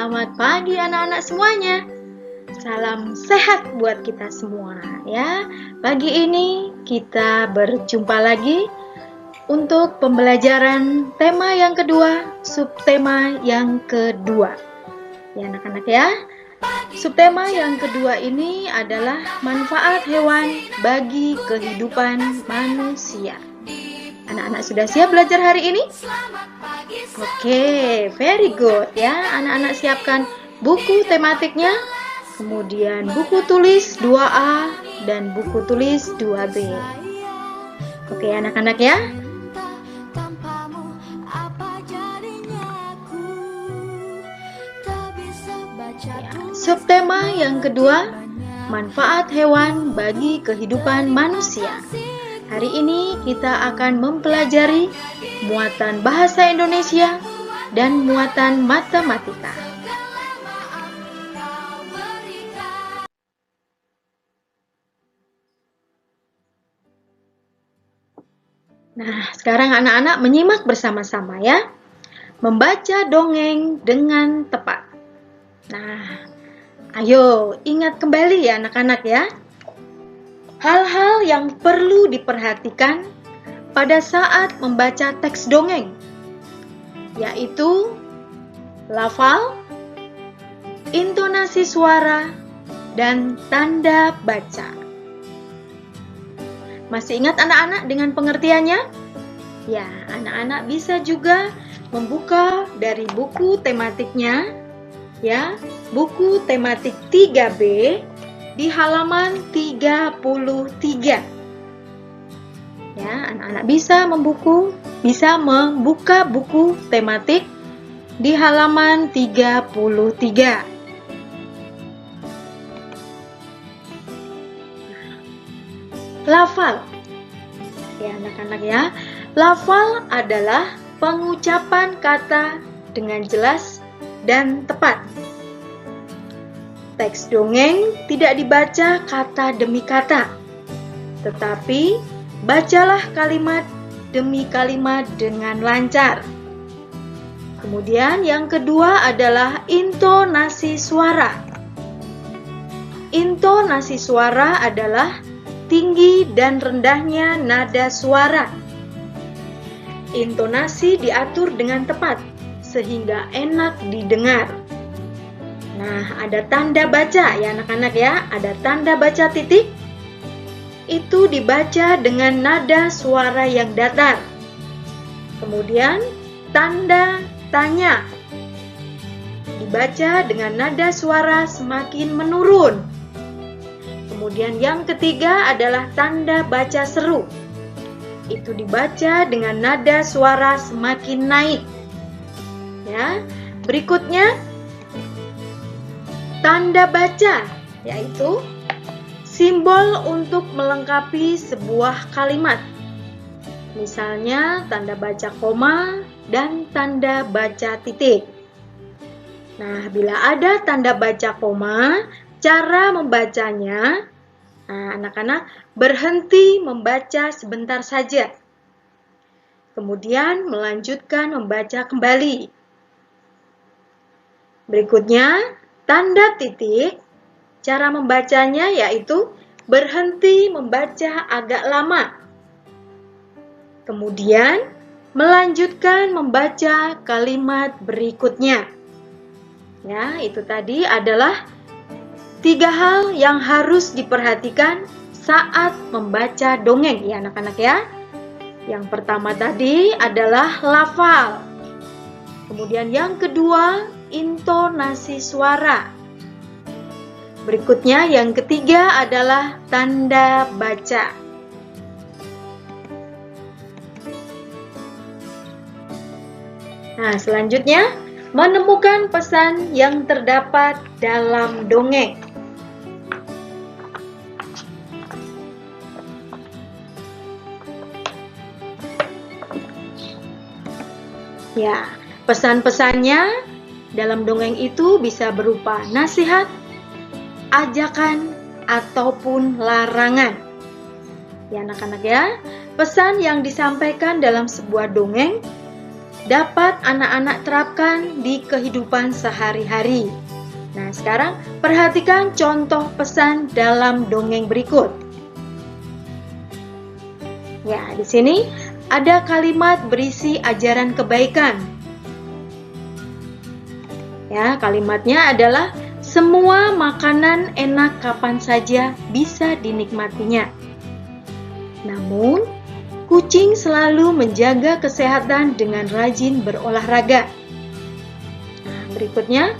Selamat pagi anak-anak semuanya. Salam sehat buat kita semua ya. Pagi ini kita berjumpa lagi untuk pembelajaran tema yang kedua, subtema yang kedua. Ya anak-anak ya. Subtema yang kedua ini adalah manfaat hewan bagi kehidupan manusia. Anak-anak sudah siap belajar hari ini? Oke, very good ya. Anak-anak siapkan buku tematiknya, kemudian buku tulis 2A dan buku tulis 2B. Oke anak-anak ya. Subtema yang kedua, manfaat hewan bagi kehidupan manusia. Hari ini kita akan mempelajari muatan bahasa Indonesia dan muatan matematika. Nah, sekarang anak-anak menyimak bersama-sama ya. Membaca dongeng dengan tepat. Nah, ayo ingat kembali ya anak-anak ya. Hal-hal yang perlu diperhatikan pada saat membaca teks dongeng, yaitu lafal, intonasi suara, dan tanda baca. Masih ingat anak-anak dengan pengertiannya? Ya, anak-anak bisa juga membuka dari buku tematiknya, ya, buku tematik 3B, di halaman 33. Ya, anak-anak bisa membuka buku tematik di halaman 33. Lafal. Ya, anak-anak ya. Lafal adalah pengucapan kata dengan jelas dan tepat. Teks dongeng tidak dibaca kata demi kata, tetapi bacalah kalimat demi kalimat dengan lancar. Kemudian yang kedua adalah intonasi suara. Intonasi suara adalah tinggi dan rendahnya nada suara. Intonasi diatur dengan tepat sehingga enak didengar. Nah, ada tanda baca ya anak-anak ya, ada tanda baca titik. Itu dibaca dengan nada suara yang datar. Kemudian, tanda tanya dibaca dengan nada suara semakin menurun. Kemudian yang ketiga adalah tanda baca seru. Itu dibaca dengan nada suara semakin naik. Ya, berikutnya tanda baca, yaitu simbol untuk melengkapi sebuah kalimat. Misalnya tanda baca koma dan tanda baca titik. Nah, bila ada tanda baca koma, cara membacanya, anak-anak berhenti membaca sebentar saja. Kemudian melanjutkan membaca kembali. Berikutnya, tanda titik, cara membacanya yaitu berhenti membaca agak lama. Kemudian, melanjutkan membaca kalimat berikutnya. Ya, itu tadi adalah 3 hal yang harus diperhatikan saat membaca dongeng ya anak-anak ya. Yang pertama tadi adalah lafal. Kemudian yang kedua, intonasi suara. Berikutnya yang ketiga adalah tanda baca. Nah, selanjutnya menemukan pesan yang terdapat dalam dongeng. Ya, pesan-pesannya dalam dongeng itu bisa berupa nasihat, ajakan, ataupun larangan. Ya anak-anak ya, pesan yang disampaikan dalam sebuah dongeng dapat anak-anak terapkan di kehidupan sehari-hari. Nah, sekarang perhatikan contoh pesan dalam dongeng berikut. Ya, di sini ada kalimat berisi ajaran kebaikan. Ya, kalimatnya adalah semua makanan enak kapan saja bisa dinikmatinya. Namun, kucing selalu menjaga kesehatan dengan rajin berolahraga. Nah, berikutnya,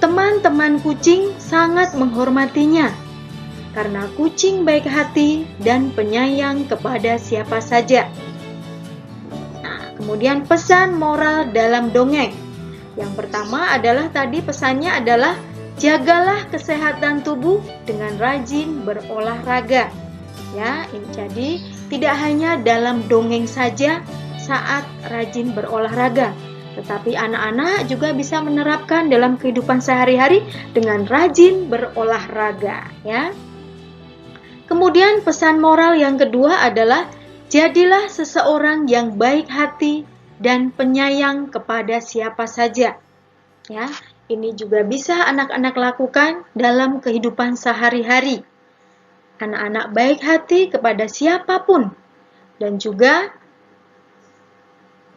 teman-teman kucing sangat menghormatinya karena kucing baik hati dan penyayang kepada siapa saja. Nah, kemudian pesan moral dalam dongeng. Yang pertama adalah tadi pesannya adalah jagalah kesehatan tubuh dengan rajin berolahraga. Ya, ini jadi tidak hanya dalam dongeng saja saat rajin berolahraga, tetapi anak-anak juga bisa menerapkan dalam kehidupan sehari-hari dengan rajin berolahraga, ya. Kemudian pesan moral yang kedua adalah jadilah seseorang yang baik hati dan penyayang kepada siapa saja. Ya, ini juga bisa anak-anak lakukan dalam kehidupan sehari-hari. Anak-anak baik hati kepada siapapun dan juga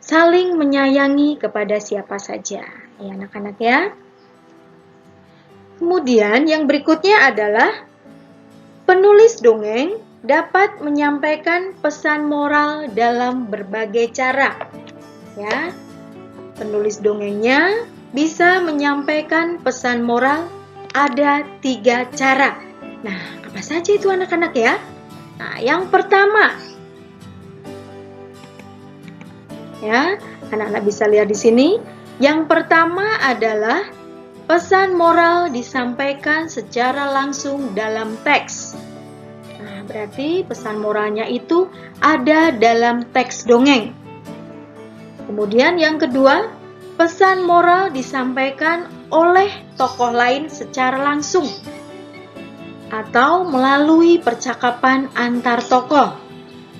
saling menyayangi kepada siapa saja. Ya, anak-anak ya. Kemudian yang berikutnya adalah penulis dongeng dapat menyampaikan pesan moral dalam berbagai cara. Ya, penulis dongengnya bisa menyampaikan pesan moral ada 3 cara. Nah, apa saja itu anak-anak ya? Nah, yang pertama, ya, anak-anak bisa lihat di sini. Yang pertama adalah pesan moral disampaikan secara langsung dalam teks. Nah, berarti pesan moralnya itu ada dalam teks dongeng. Kemudian yang kedua, pesan moral disampaikan oleh tokoh lain secara langsung atau melalui percakapan antar tokoh.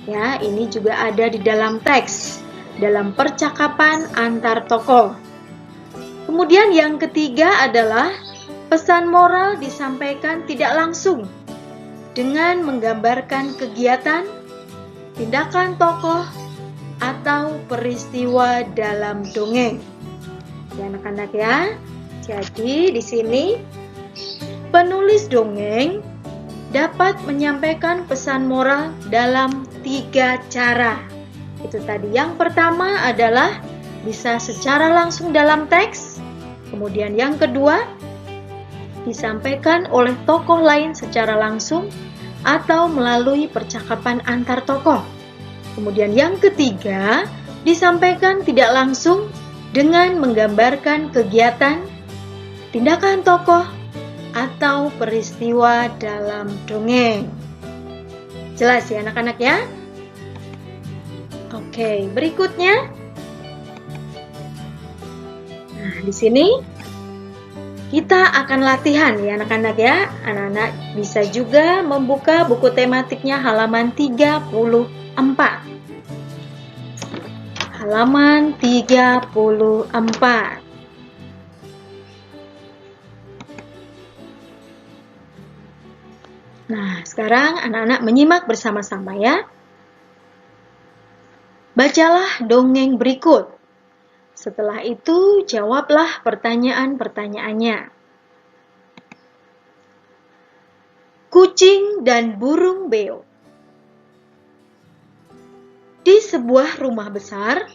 Ya, ini juga ada di dalam teks, dalam percakapan antar tokoh. Kemudian yang ketiga adalah pesan moral disampaikan tidak langsung dengan menggambarkan kegiatan, tindakan tokoh, atau peristiwa dalam dongeng. Ya, anak-anak ya. Jadi di sini penulis dongeng dapat menyampaikan pesan moral dalam 3 cara. Itu tadi. Yang pertama adalah bisa secara langsung dalam teks. Kemudian yang kedua disampaikan oleh tokoh lain secara langsung atau melalui percakapan antar tokoh. Kemudian yang ketiga, disampaikan tidak langsung dengan menggambarkan kegiatan, tindakan tokoh, atau peristiwa dalam dongeng. Jelas ya anak-anak ya? Oke, berikutnya. Nah, di sini kita akan latihan ya anak-anak ya. Anak-anak bisa juga membuka buku tematiknya halaman 34. Halaman 34. Nah, sekarang anak-anak menyimak bersama-sama ya. Bacalah dongeng berikut. Setelah itu, jawablah pertanyaan-pertanyaannya. Kucing dan burung beo. Di sebuah rumah besar,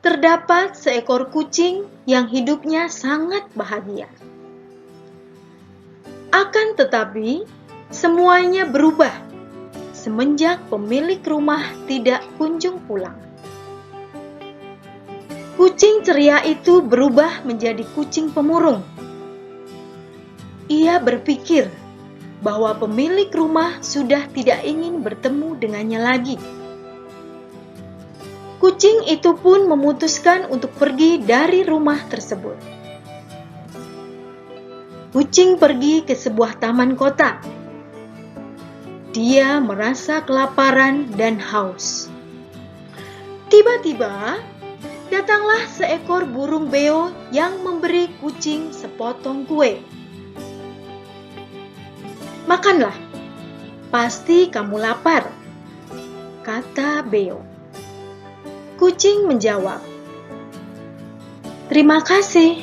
terdapat seekor kucing yang hidupnya sangat bahagia. Akan tetapi, semuanya berubah semenjak pemilik rumah tidak kunjung pulang. Kucing ceria itu berubah menjadi kucing pemurung. Ia berpikir bahwa pemilik rumah sudah tidak ingin bertemu dengannya lagi. Kucing itu pun memutuskan untuk pergi dari rumah tersebut. Kucing pergi ke sebuah taman kota. Dia merasa kelaparan dan haus. Tiba-tiba, datanglah seekor burung beo yang memberi kucing sepotong kue. "Makanlah, pasti kamu lapar," kata beo. Kucing menjawab, "Terima kasih.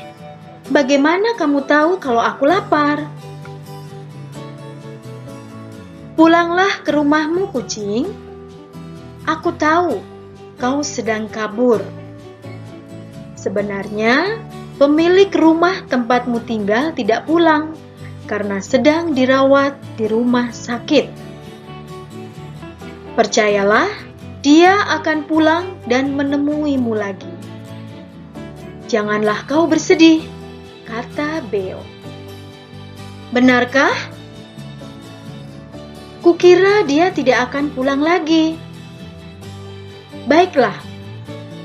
Bagaimana kamu tahu kalau aku lapar?" "Pulanglah ke rumahmu, kucing. Aku tahu kau sedang kabur. Sebenarnya, pemilik rumah tempatmu tinggal tidak pulang karena sedang dirawat di rumah sakit. Percayalah, dia akan pulang dan menemuimu lagi." "Janganlah kau bersedih," kata beo. "Benarkah? Kukira dia tidak akan pulang lagi." "Baiklah,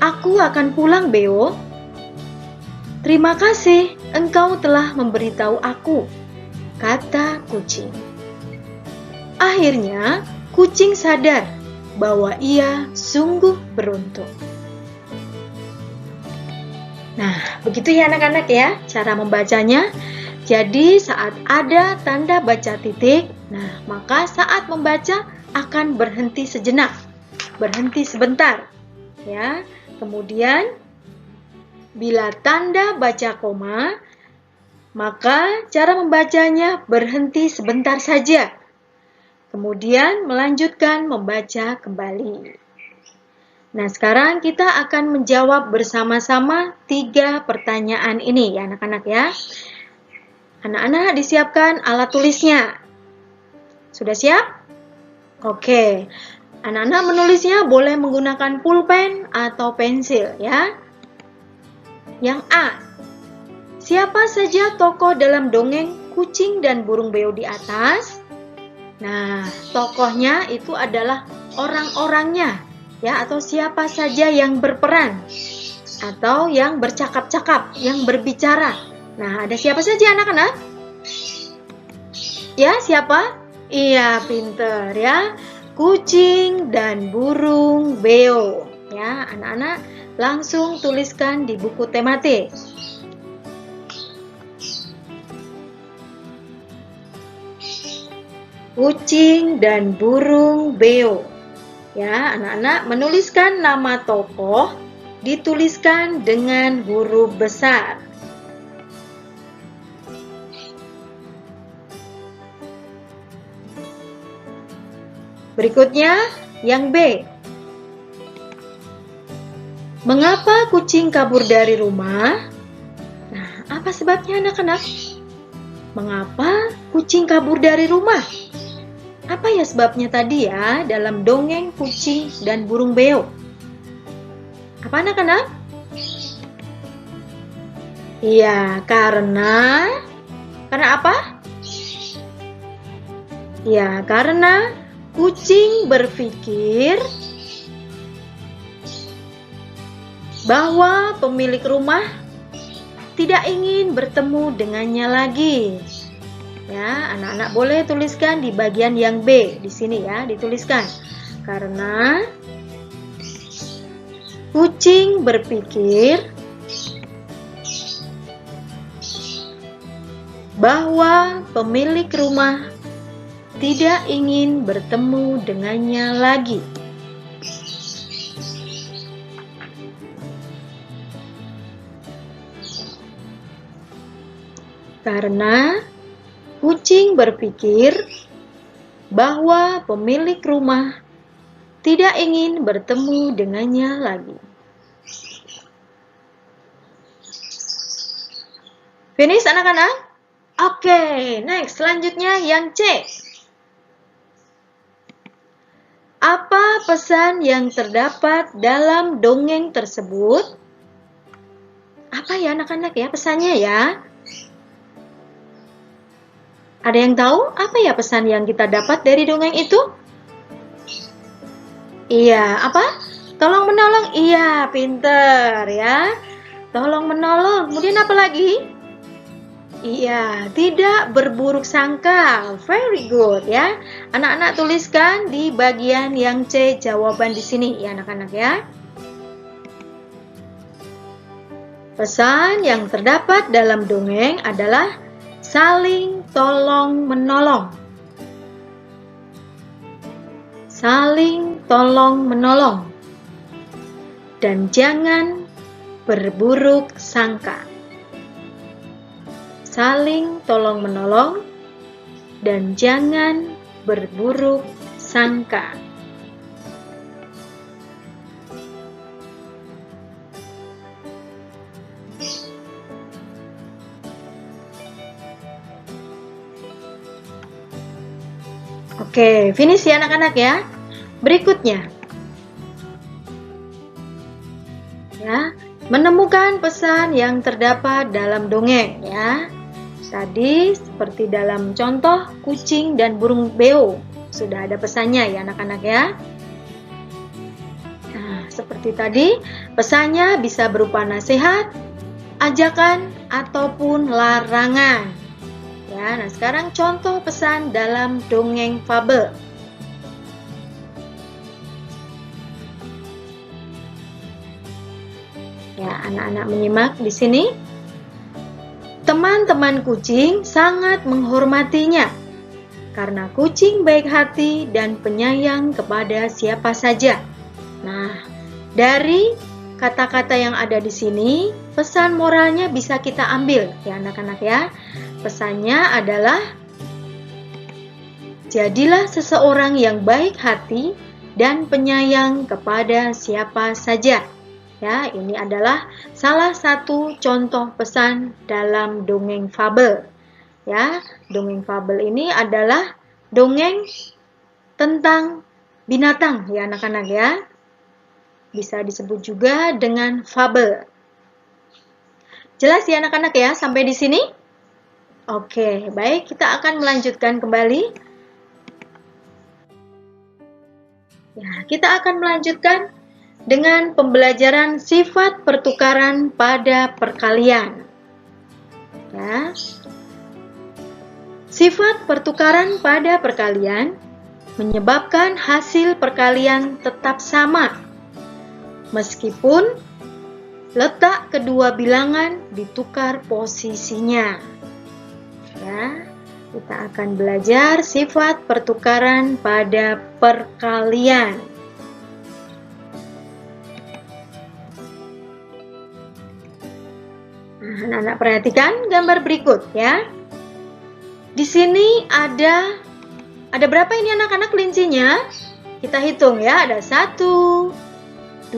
aku akan pulang, beo. Terima kasih engkau telah memberitahu aku," kata kucing. Akhirnya, kucing sadar bahwa ia sungguh beruntung. Nah, begitu ya anak-anak ya, cara membacanya. Jadi, saat ada tanda baca titik, nah, maka saat membaca akan berhenti sejenak, berhenti sebentar, ya. Kemudian, bila tanda baca koma, maka cara membacanya berhenti sebentar saja. Kemudian melanjutkan membaca kembali. Nah, sekarang kita akan menjawab bersama-sama 3 pertanyaan ini ya anak-anak ya. Anak-anak disiapkan alat tulisnya. Sudah siap? Oke. Anak-anak menulisnya boleh menggunakan pulpen atau pensil ya. Yang A. Siapa saja tokoh dalam dongeng Kucing dan Burung Beo di atas? Nah, tokohnya itu adalah orang-orangnya ya, atau siapa saja yang berperan atau yang bercakap-cakap, yang berbicara. Nah, ada siapa saja anak-anak? Ya, siapa? Iya, pinter ya. Kucing dan Burung Beo. Ya, anak-anak langsung tuliskan di buku tematik. Kucing dan Burung Beo. Ya, anak-anak menuliskan nama tokoh dituliskan dengan huruf besar. Berikutnya, yang B. Mengapa kucing kabur dari rumah? Nah, apa sebabnya anak-anak? Mengapa kucing kabur dari rumah? Apa ya sebabnya tadi ya dalam dongeng Kucing dan Burung Beo? Apa anak-anak? Iya, karena apa? Ya, karena kucing berpikir bahwa pemilik rumah tidak ingin bertemu dengannya lagi. Ya, anak-anak boleh tuliskan di bagian yang B di sini ya, dituliskan. Karena kucing berpikir bahwa pemilik rumah tidak ingin bertemu dengannya lagi. Karena kucing berpikir bahwa pemilik rumah tidak ingin bertemu dengannya lagi. Finish anak-anak? Oke, next. Selanjutnya yang C. Apa pesan yang terdapat dalam dongeng tersebut? Apa ya anak-anak ya pesannya ya? Ada yang tahu apa ya pesan yang kita dapat dari dongeng itu? Iya, apa? Tolong menolong. Iya, pinter ya. Tolong menolong. Kemudian apa lagi? Iya, tidak berburuk sangka. Very good ya. Anak-anak tuliskan di bagian yang C jawaban di sini ya anak-anak ya. Pesan yang terdapat dalam dongeng adalah saling tolong-menolong. Saling tolong-menolong. Dan jangan berburuk sangka. Saling tolong-menolong dan jangan berburuk sangka. Oke, finish ya anak-anak ya. Berikutnya. Ya, menemukan pesan yang terdapat dalam dongeng ya. Tadi seperti dalam contoh kucing dan burung beo. Sudah ada pesannya ya anak-anak ya. Nah, seperti tadi, pesannya bisa berupa nasihat, ajakan, ataupun larangan. Ya, nah sekarang contoh pesan dalam dongeng fabel. Ya, anak-anak menyimak di sini. Teman-teman kucing sangat menghormatinya karena kucing baik hati dan penyayang kepada siapa saja. Nah, dari kata-kata yang ada di sini, pesan moralnya bisa kita ambil ya anak-anak ya. Pesannya adalah jadilah seseorang yang baik hati dan penyayang kepada siapa saja. Ya, ini adalah salah satu contoh pesan dalam dongeng fabel. Ya, dongeng fabel ini adalah dongeng tentang binatang ya anak-anak ya. Bisa disebut juga dengan fabel. Jelas ya anak-anak ya sampai di sini? Oke, baik, kita akan melanjutkan kembali. Ya, kita akan melanjutkan dengan pembelajaran sifat pertukaran pada perkalian. Ya. Sifat pertukaran pada perkalian menyebabkan hasil perkalian tetap sama, meskipun letak kedua bilangan ditukar posisinya. Ya, kita akan belajar sifat pertukaran pada perkalian. Anak-anak perhatikan gambar berikut ya. Di sini ada berapa ini anak-anak kelincinya? Kita hitung ya, ada 1, 2,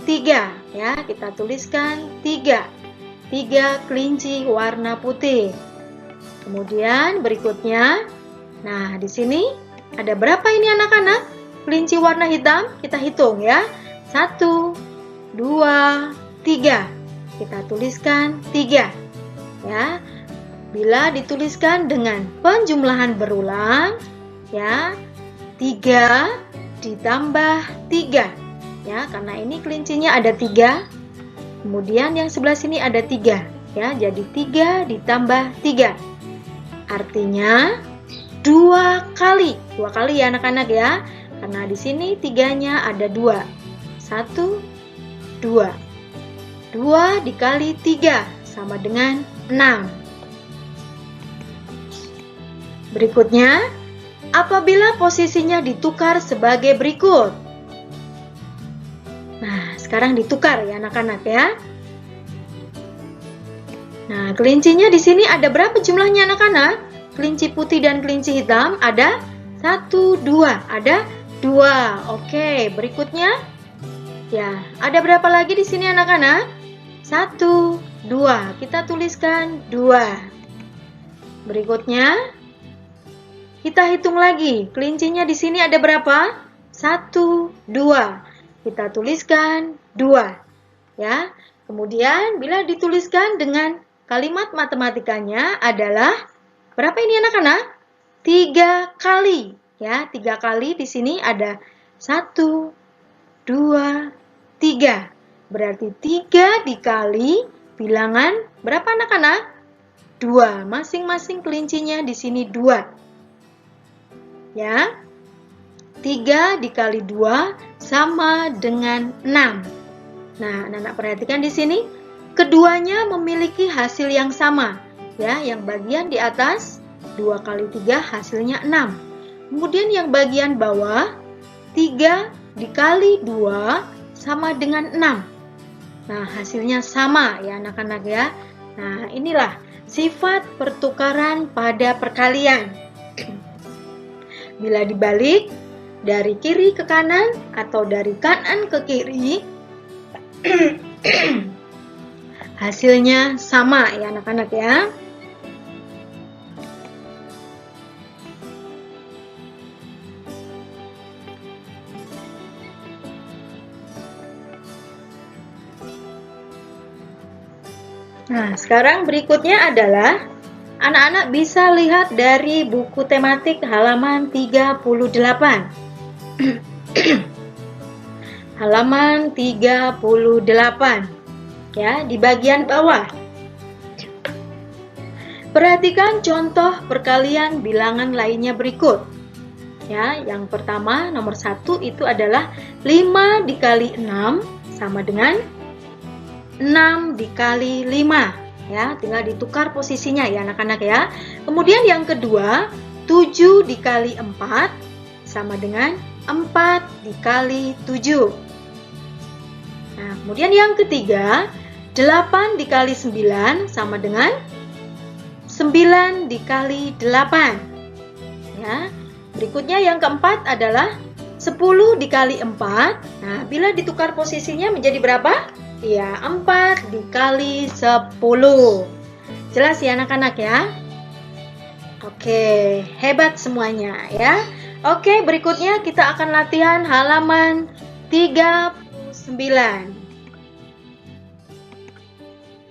3 ya. Kita tuliskan 3 kelinci warna putih. Kemudian berikutnya, nah di sini ada berapa ini anak-anak kelinci warna hitam? Kita hitung ya, 1, 2, 3. Kita tuliskan 3 ya. Bila dituliskan dengan penjumlahan berulang ya, 3 ditambah 3 ya, karena ini kelincinya ada 3. Kemudian yang sebelah sini ada 3 ya, jadi 3 ditambah 3. Artinya 2 kali ya anak-anak ya. Karena di sini 3-nya ada 2. 1, 2. 2 dikali 3 sama dengan 6. Berikutnya, apabila posisinya ditukar sebagai berikut. Nah, sekarang ditukar ya anak-anak ya. Nah, kelincinya di sini ada berapa jumlahnya anak-anak? Kelinci putih dan kelinci hitam ada 1, 2. Ada 2. Oke, berikutnya. Ya, ada berapa lagi di sini anak-anak? 1, 2. Kita tuliskan 2. Berikutnya, kita hitung lagi. Kelincinya di sini ada berapa? 1, 2. Kita tuliskan 2. Ya. Kemudian, bila dituliskan dengan kalimat matematikanya adalah berapa ini anak-anak? 3 kali. Ya, 3 kali di sini ada 1, 2, 3. Berarti 3 dikali bilangan berapa anak-anak? 2. Masing-masing kelincinya di sini 2. Ya. 3 dikali 2 sama dengan 6. Nah, anak-anak perhatikan di sini. keduanya memiliki hasil yang sama. Ya, yang bagian di atas 2 kali 3 hasilnya 6. Kemudian yang bagian bawah 3 dikali 2 sama dengan 6. Nah, hasilnya sama ya anak-anak ya. Nah, inilah sifat pertukaran pada perkalian. Bila dibalik dari kiri ke kanan atau dari kanan ke kiri, hasilnya sama ya anak-anak ya. Nah, sekarang berikutnya adalah anak-anak bisa lihat dari buku tematik halaman 38. Halaman 38 ya, di bagian bawah. Perhatikan contoh perkalian bilangan lainnya berikut. Ya, yang pertama nomor 1 itu adalah 5 dikali 6 sama dengan 6 dikali 5 ya, tinggal ditukar posisinya ya anak-anak ya. Kemudian yang kedua 7 dikali 4 sama dengan 4 dikali 7. Nah, kemudian yang ketiga 8 dikali 9 sama dengan 9 dikali 8 ya. Berikutnya yang keempat adalah 10 dikali 4. Nah, bila ditukar posisinya menjadi berapa? Ya, 4 dikali 10. Jelas ya anak-anak ya? Oke, hebat semuanya ya. Oke, berikutnya kita akan latihan halaman 39.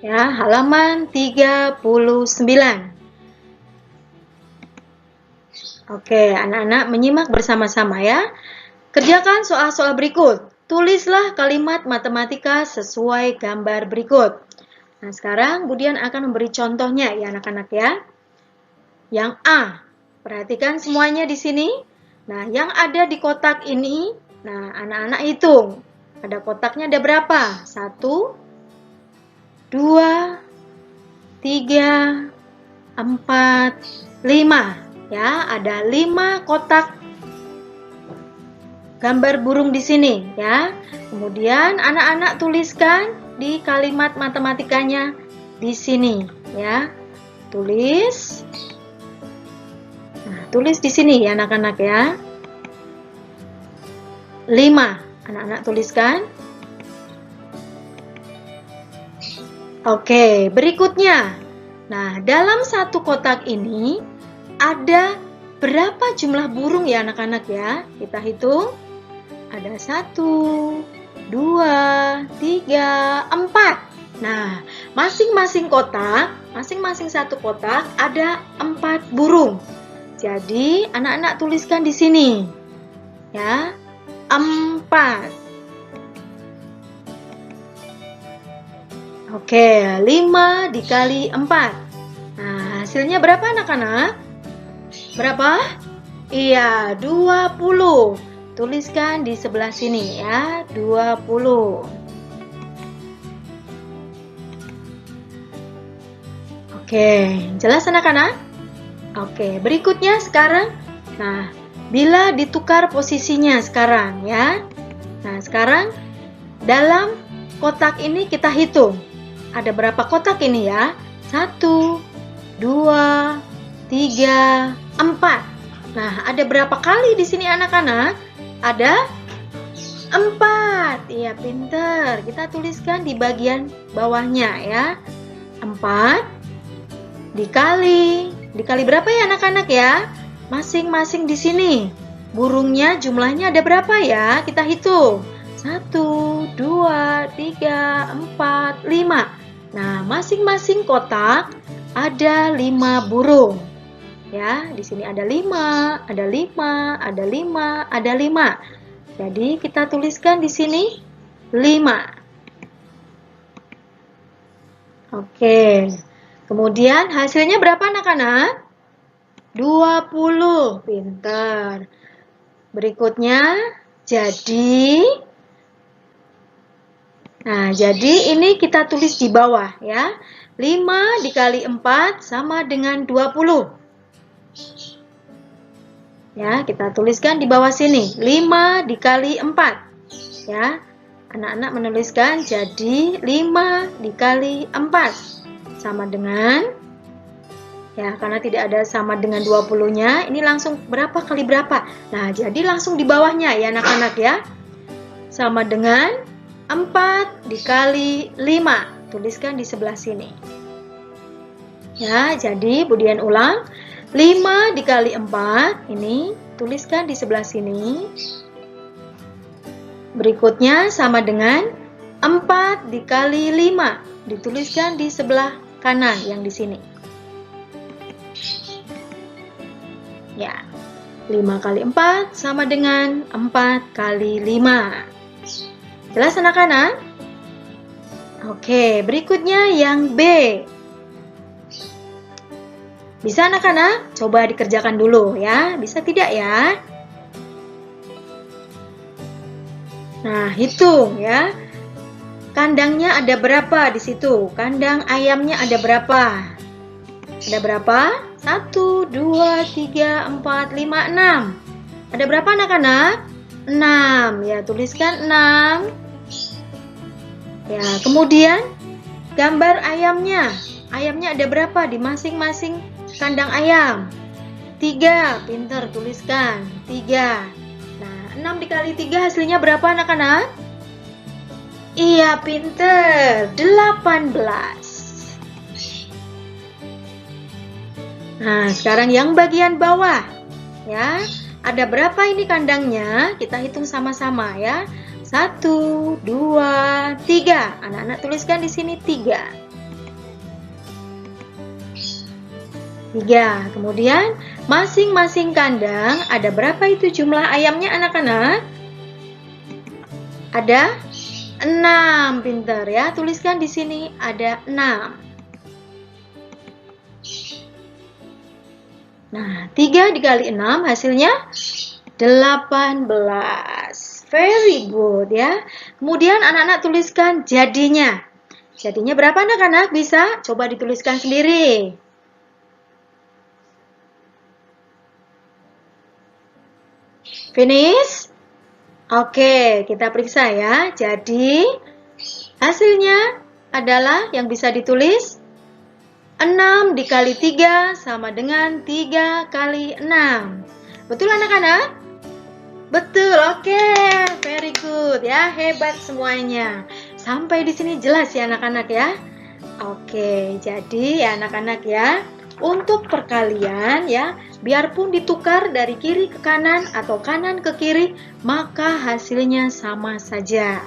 Ya, halaman 39. Oke, anak-anak menyimak bersama-sama ya. Kerjakan soal-soal berikut. Tulislah kalimat matematika sesuai gambar berikut. Nah, sekarang Budian akan memberi contohnya ya anak-anak ya. Yang A, perhatikan semuanya di sini. Nah, yang ada di kotak ini, nah anak-anak hitung. Ada kotaknya ada berapa? 1, 2, 3, 4, 5. Ya, ada 5 kotak gambar burung di sini ya. Kemudian anak-anak tuliskan di kalimat matematikanya di sini ya. Tulis. Nah, tulis di sini ya anak-anak ya. 5. Anak-anak tuliskan. Oke, berikutnya. Nah, dalam satu kotak ini ada berapa jumlah burung ya anak-anak ya? Kita hitung. Ada 1, 2, 3, 4. Nah, masing-masing satu kotak ada 4 burung. Jadi, anak-anak tuliskan di sini. Ya, 4. Oke, 5 dikali 4. Nah, hasilnya berapa anak-anak? Berapa? Iya, 20. Tuliskan di sebelah sini ya, 20. Oke, jelas anak-anak? Oke, berikutnya sekarang. Nah, bila ditukar posisinya sekarang ya. Nah, sekarang dalam kotak ini kita hitung. Ada berapa kotak ini ya? 1, 2, 3, 4. Nah, ada berapa kali di sini anak-anak? Ada 4. Iya, pinter. Kita tuliskan di bagian bawahnya ya. 4 dikali berapa ya anak-anak ya? Masing-masing di sini. Burungnya jumlahnya ada berapa ya? Kita hitung. 1, 2, 3, 4, 5. Nah, masing-masing kotak ada 5 burung. Ya, di sini ada 5, ada 5, ada 5, ada 5. Jadi kita tuliskan di sini 5. Oke. Kemudian hasilnya berapa anak-anak? 20. Pintar. Berikutnya jadi Nah, jadi ini kita tulis di bawah ya. 5 dikali 4 sama dengan 20. Ya, kita tuliskan di bawah sini. 5 dikali 4. Ya, anak-anak menuliskan jadi 5 dikali 4 sama dengan, ya karena tidak ada sama dengan 20-nya, ini langsung berapa kali berapa. Nah, jadi langsung di bawahnya ya anak-anak ya. Sama dengan 4 dikali 5. Tuliskan di sebelah sini. Ya, jadi Budian ulang. 5 dikali 4, ini tuliskan di sebelah sini. Berikutnya sama dengan 4 dikali 5, dituliskan di sebelah kanan yang di sini. Ya, 5 kali 4 sama dengan 4 kali 5. Jelas anak-anak? Oke, berikutnya yang B. Bisa anak-anak? Coba dikerjakan dulu ya. Bisa tidak ya? Nah, hitung ya. Kandangnya ada berapa di situ? Kandang ayamnya ada berapa? Ada berapa? 1, 2, 3, 4, 5, 6. Ada berapa anak-anak? 6. Ya, tuliskan 6. Ya, kemudian gambar ayamnya. Ayamnya ada berapa di masing-masing kandang ayam? 3. Pinter, tuliskan 3. Nah, 6 dikali 3 hasilnya berapa anak-anak? Iya, pinter, 18. Nah, sekarang yang bagian bawah. Ya, ada berapa ini kandangnya? Kita hitung sama-sama ya. 1, 2, 3. Anak-anak tuliskan di sini 3. 3. Kemudian masing-masing kandang ada berapa itu jumlah ayamnya anak-anak? Ada 6. Pintar ya. Tuliskan di sini ada 6. Nah, 3 dikali 6 hasilnya 18. Very good ya. Kemudian anak-anak tuliskan jadinya. Jadinya berapa anak-anak? Bisa? Coba dituliskan sendiri. Finish? Oke, kita periksa ya. Jadi, hasilnya adalah yang bisa ditulis 6 dikali 3 sama dengan 3 kali 6. Betul anak-anak? Betul, oke. Very good ya, hebat semuanya. Sampai di sini jelas ya anak-anak ya. Oke, jadi ya anak-anak ya, untuk perkalian ya, biarpun ditukar dari kiri ke kanan atau kanan ke kiri, maka hasilnya sama saja.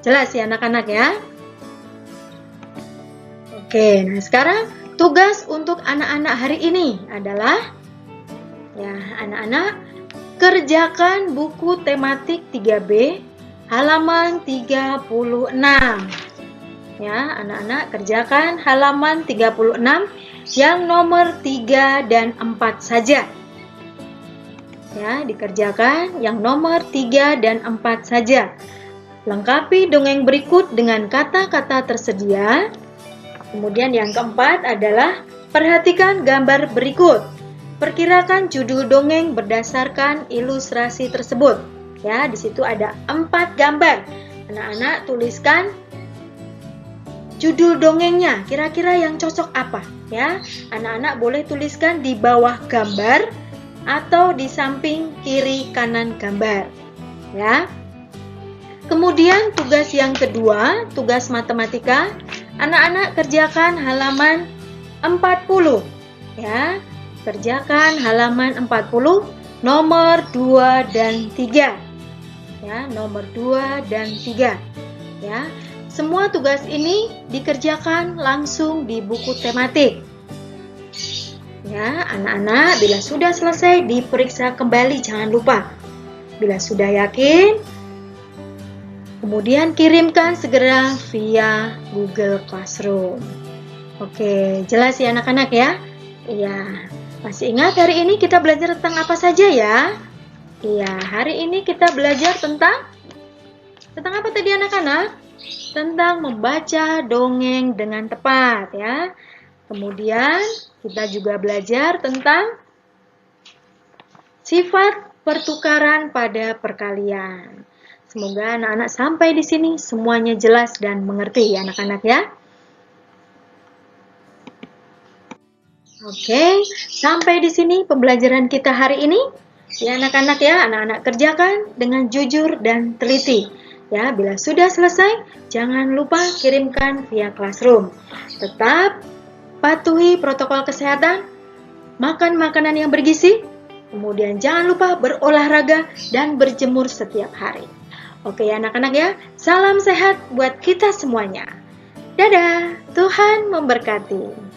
Jelas ya anak-anak ya? Oke, nah sekarang tugas untuk anak-anak hari ini adalah, ya anak-anak kerjakan buku tematik 3B halaman 36. Ya, anak-anak kerjakan halaman 36 yang nomor 3 dan 4 saja. Ya, dikerjakan yang nomor 3 dan 4 saja. Lengkapi dongeng berikut dengan kata-kata tersedia. Kemudian yang keempat adalah perhatikan gambar berikut. Perkirakan judul dongeng berdasarkan ilustrasi tersebut. Ya, di situ ada 4 gambar. Anak-anak tuliskan judul dongengnya. Kira-kira yang cocok apa? Ya, anak-anak boleh tuliskan di bawah gambar atau di samping kiri kanan gambar. Ya. Kemudian tugas yang kedua, tugas matematika. Anak-anak kerjakan halaman 40. Ya. Kerjakan halaman 40 nomor 2 dan 3. Ya, nomor 2 dan 3. Ya. Semua tugas ini dikerjakan langsung di buku tematik. Ya, anak-anak bila sudah selesai diperiksa kembali, jangan lupa. Bila sudah yakin, kemudian kirimkan segera via Google Classroom. Oke, jelas ya anak-anak ya? Iya. Masih ingat hari ini kita belajar tentang apa saja ya? Iya, hari ini kita belajar tentang apa tadi anak-anak? tentang membaca dongeng dengan tepat ya. Kemudian kita juga belajar tentang sifat pertukaran pada perkalian. Semoga anak-anak sampai di sini semuanya jelas dan mengerti ya anak-anak ya. Oke, sampai di sini pembelajaran kita hari ini. Ya anak-anak ya, anak-anak kerjakan dengan jujur dan teliti. Ya, bila sudah selesai, jangan lupa kirimkan via Classroom. Tetap patuhi protokol kesehatan, makan makanan yang bergizi, kemudian jangan lupa berolahraga dan berjemur setiap hari. Oke ya anak-anak ya, salam sehat buat kita semuanya. Dadah, Tuhan memberkati.